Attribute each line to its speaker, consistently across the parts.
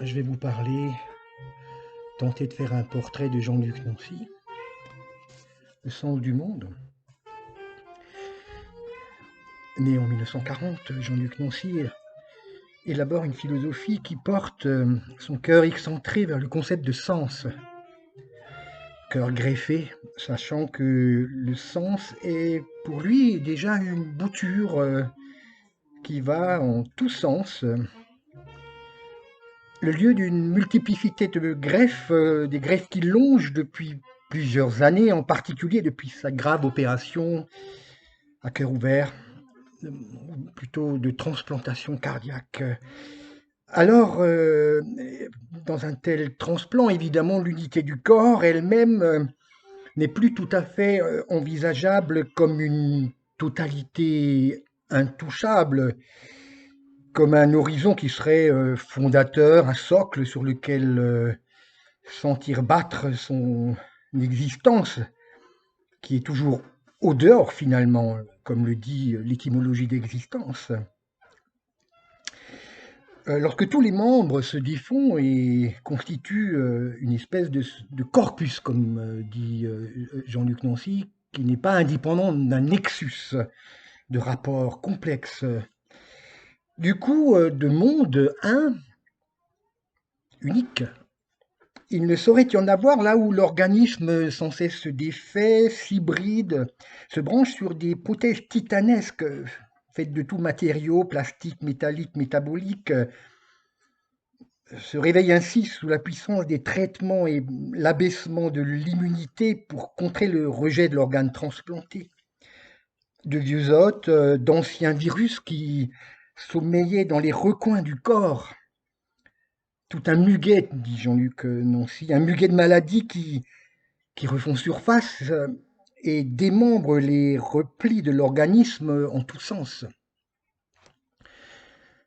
Speaker 1: je vais vous parler, tenter de faire un portrait de Jean-Luc Nancy, Le sens du monde. Né en 1940, Jean-Luc Nancy élabore une philosophie qui porte son cœur excentré vers le concept de sens. Cœur greffé, sachant que le sens est pour lui déjà une bouture qui va en tous sens. Le lieu d'une multiplicité de greffes, des greffes qui longent depuis plusieurs années, en particulier depuis sa grave opération à cœur ouvert, ou plutôt de transplantation cardiaque. Alors, dans un tel transplant, évidemment, l'unité du corps elle-même n'est plus tout à fait envisageable comme une totalité intouchable, comme un horizon qui serait fondateur, un socle sur lequel sentir battre son existence, qui est toujours au dehors finalement, comme le dit l'étymologie d'existence. Lorsque tous les membres se défont et constituent une espèce de corpus, comme dit Jean-Luc Nancy, qui n'est pas indépendant d'un nexus de rapports complexes, du coup, de monde unique. Il ne saurait y en avoir là où l'organisme sans cesse se défait, s'hybride, se branche sur des hypothèses titanesques, faites de tout matériau, plastique, métallique, métabolique, se réveille ainsi sous la puissance des traitements et l'abaissement de l'immunité pour contrer le rejet de l'organe transplanté. De vieux hôtes, d'anciens virus qui sommeillaient dans les recoins du corps. Tout un muguet, dit Jean-Luc Nancy, un muguet de maladies qui refont surface et démembrent les replis de l'organisme en tous sens.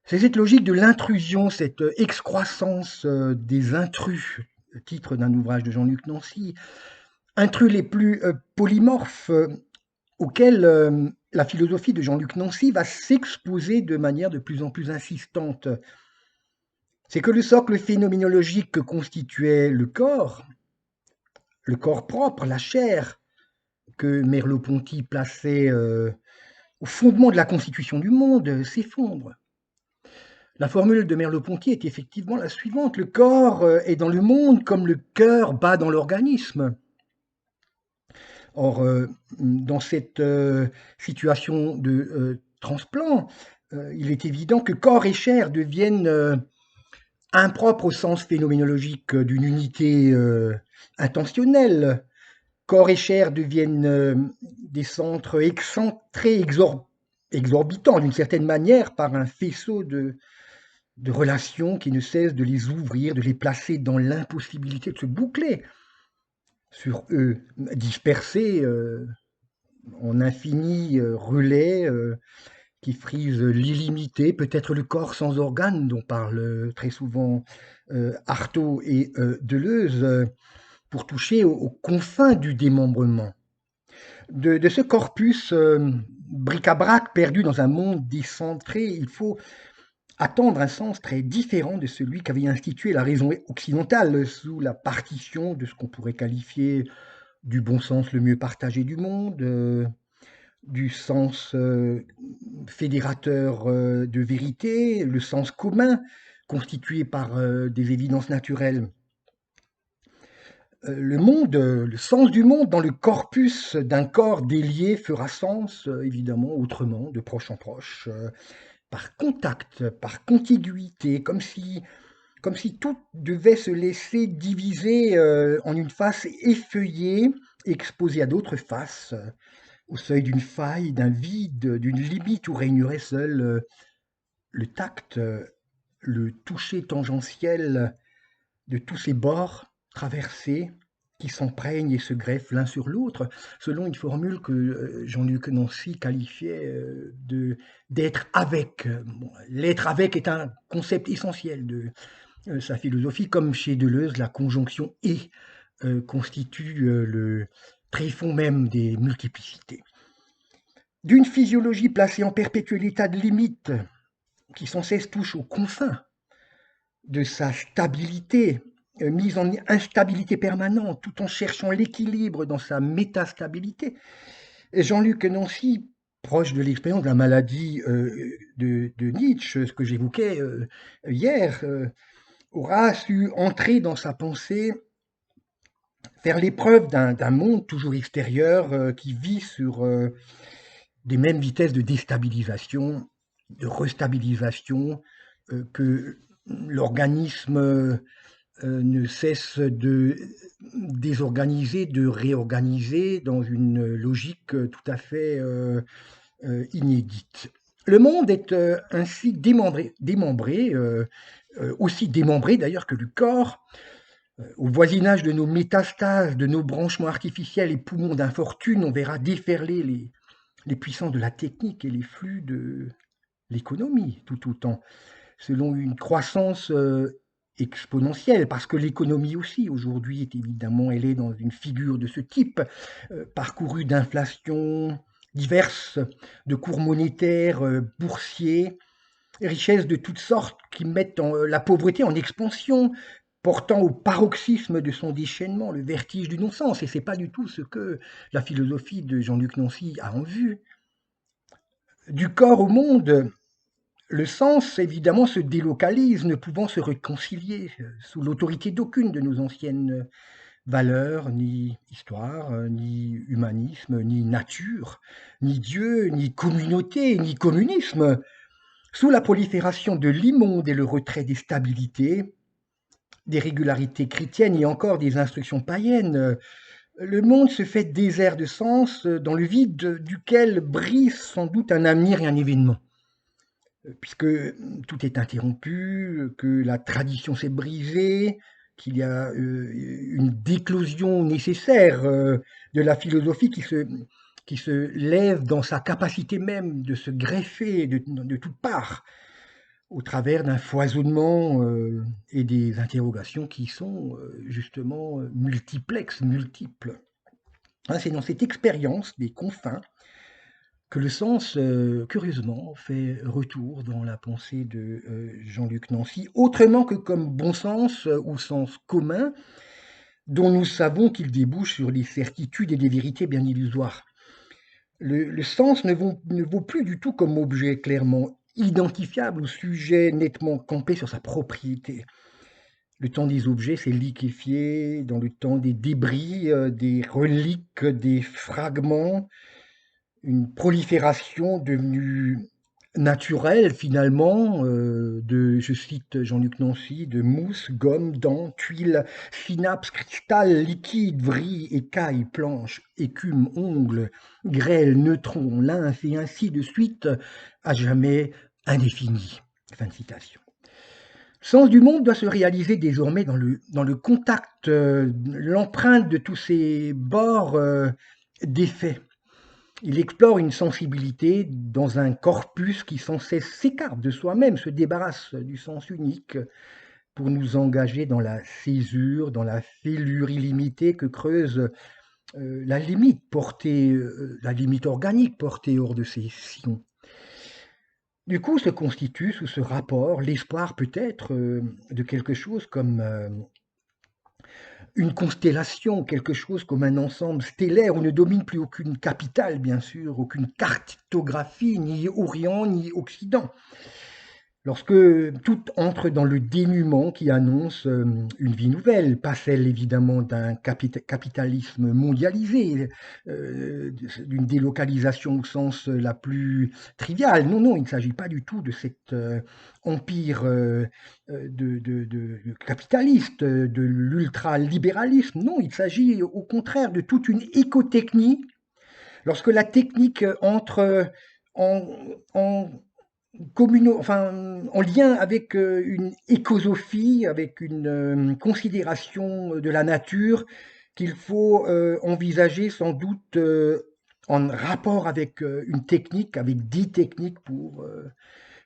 Speaker 1: C'est cette logique de l'intrusion, cette excroissance des intrus, le titre d'un ouvrage de Jean-Luc Nancy, intrus les plus polymorphes auxquels la philosophie de Jean-Luc Nancy va s'exposer de manière de plus en plus insistante. C'est que le socle phénoménologique que constituait le corps propre, la chair, que Merleau-Ponty plaçait au fondement de la constitution du monde, s'effondre. La formule de Merleau-Ponty est effectivement la suivante. Le corps est dans le monde comme le cœur bat dans l'organisme. Or, dans cette situation de transplant, il est évident que corps et chair deviennent impropres au sens phénoménologique d'une unité intentionnelle. Corps et chair deviennent des centres excentrés, exorbitants d'une certaine manière par un faisceau de relations qui ne cessent de les ouvrir, de les placer dans l'impossibilité de se boucler sur eux, dispersés en infini relais qui frisent l'illimité, peut-être le corps sans organes dont parlent très souvent Artaud et Deleuze, pour toucher aux confins du démembrement. De ce corpus bric-à-brac perdu dans un monde décentré, il faut attendre un sens très différent de celui qu'avait institué la raison occidentale sous la partition de ce qu'on pourrait qualifier du bon sens le mieux partagé du monde, du sens fédérateur de vérité, le sens commun constitué par des évidences naturelles. Le sens du monde dans le corpus d'un corps délié fera sens, évidemment, autrement, de proche en proche, par contact, par contiguïté, comme si tout devait se laisser diviser en une face effeuillée, exposée à d'autres faces, au seuil d'une faille, d'un vide, d'une limite où régnerait seul le tact, le toucher tangentiel de tous ces bords traversés qui s'empreignent et se greffent l'un sur l'autre, selon une formule que Jean-Luc Nancy qualifiait d'être avec. Bon, l'être avec est un concept essentiel de sa philosophie, comme chez Deleuze, la conjonction et constitue le tréfonds même des multiplicités. D'une physiologie placée en perpétuel état de limite, qui sans cesse touche aux confins de sa stabilité, mise en instabilité permanente, tout en cherchant l'équilibre dans sa métastabilité. Et Jean-Luc Nancy, proche de l'expérience de la maladie de Nietzsche, ce que j'évoquais hier, aura su entrer dans sa pensée, faire l'épreuve d'un monde toujours extérieur qui vit sur des mêmes vitesses de déstabilisation, de restabilisation, que l'organisme ne cesse de désorganiser, de réorganiser dans une logique tout à fait inédite. Le monde est ainsi démembré aussi démembré d'ailleurs que le corps, au voisinage de nos métastases, de nos branchements artificiels et poumons d'infortune, on verra déferler les puissances de la technique et les flux de l'économie tout autant, selon une croissance exponentielle, parce que l'économie aussi, aujourd'hui, est évidemment, elle est dans une figure de ce type, parcourue d'inflations diverses, de cours monétaires, boursiers, richesses de toutes sortes qui mettent la pauvreté en expansion, portant au paroxysme de son déchaînement, le vertige du non-sens. Et c'est pas du tout ce que la philosophie de Jean-Luc Nancy a en vue. Du corps au monde, le sens, évidemment, se délocalise, ne pouvant se réconcilier sous l'autorité d'aucune de nos anciennes valeurs, ni histoire, ni humanisme, ni nature, ni Dieu, ni communauté, ni communisme. Sous la prolifération de l'immonde et le retrait des stabilités, des régularités chrétiennes et encore des instructions païennes, le monde se fait désert de sens dans le vide duquel brise sans doute un avenir et un événement. Puisque tout est interrompu, que la tradition s'est brisée, qu'il y a une déclosion nécessaire de la philosophie qui se lève dans sa capacité même de se greffer de toutes parts au travers d'un foisonnement et des interrogations qui sont justement multiplexes, multiples. Hein, c'est dans cette expérience des confins que le sens, curieusement, fait retour dans la pensée de Jean-Luc Nancy, autrement que comme bon sens ou sens commun, dont nous savons qu'il débouche sur des certitudes et des vérités bien illusoires. Le sens ne vaut plus du tout comme objet clairement identifiable ou sujet nettement campé sur sa propriété. Le temps des objets s'est liquéfié dans le temps des débris, des reliques, des fragments, une prolifération devenue naturelle finalement de, je cite Jean-Luc Nancy, de mousse, gomme, dents, tuiles, synapses, cristal, liquide, vrille, écailles, planches, écume, ongles, grêle, neutrons, lymphe et ainsi de suite, à jamais indéfini. Fin de citation. Le sens du monde doit se réaliser désormais dans le contact, l'empreinte de tous ces bords défaits. Il explore une sensibilité dans un corpus qui sans cesse s'écarte de soi-même, se débarrasse du sens unique pour nous engager dans la césure, dans la fêlure illimitée que creuse la limite la limite organique portée hors de ces sillons. Du coup, se constitue sous ce rapport l'espoir peut-être de quelque chose comme une constellation, quelque chose comme un ensemble stellaire où ne domine plus aucune capitale, bien sûr, aucune cartographie, ni Orient, ni Occident. Lorsque tout entre dans le dénuement qui annonce une vie nouvelle, pas celle évidemment d'un capitalisme mondialisé, d'une délocalisation au sens la plus triviale. Non, non, il ne s'agit pas du tout de cet empire de capitaliste, de l'ultralibéralisme. Non, il s'agit au contraire de toute une écotechnie. Lorsque la technique entre en, en en lien avec une écosophie, avec une considération de la nature qu'il faut envisager sans doute en rapport avec une technique, avec 10 techniques pour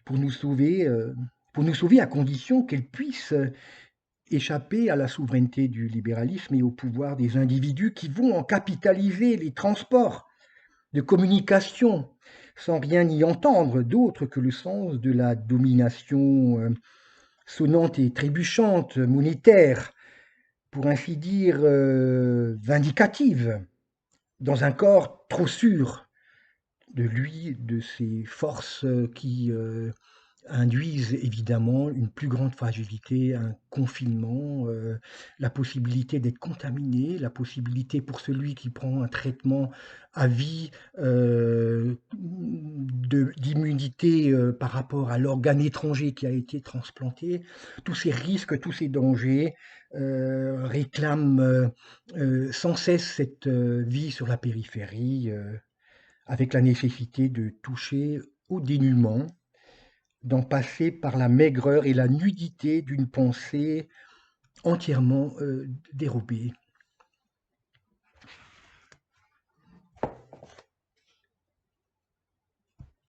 Speaker 1: pour nous sauver à condition qu'elle puisse échapper à la souveraineté du libéralisme et au pouvoir des individus qui vont en capitaliser les transports de communication sans rien y entendre d'autre que le sens de la domination sonnante et trébuchante, monétaire, pour ainsi dire vindicative, dans un corps trop sûr de lui, de ses forces qui induisent évidemment une plus grande fragilité, un confinement, la possibilité d'être contaminé, la possibilité pour celui qui prend un traitement à vie d'immunité par rapport à l'organe étranger qui a été transplanté. Tous ces risques, tous ces dangers réclament sans cesse cette vie sur la périphérie, avec la nécessité de toucher au dénuement, d'en passer par la maigreur et la nudité d'une pensée entièrement dérobée.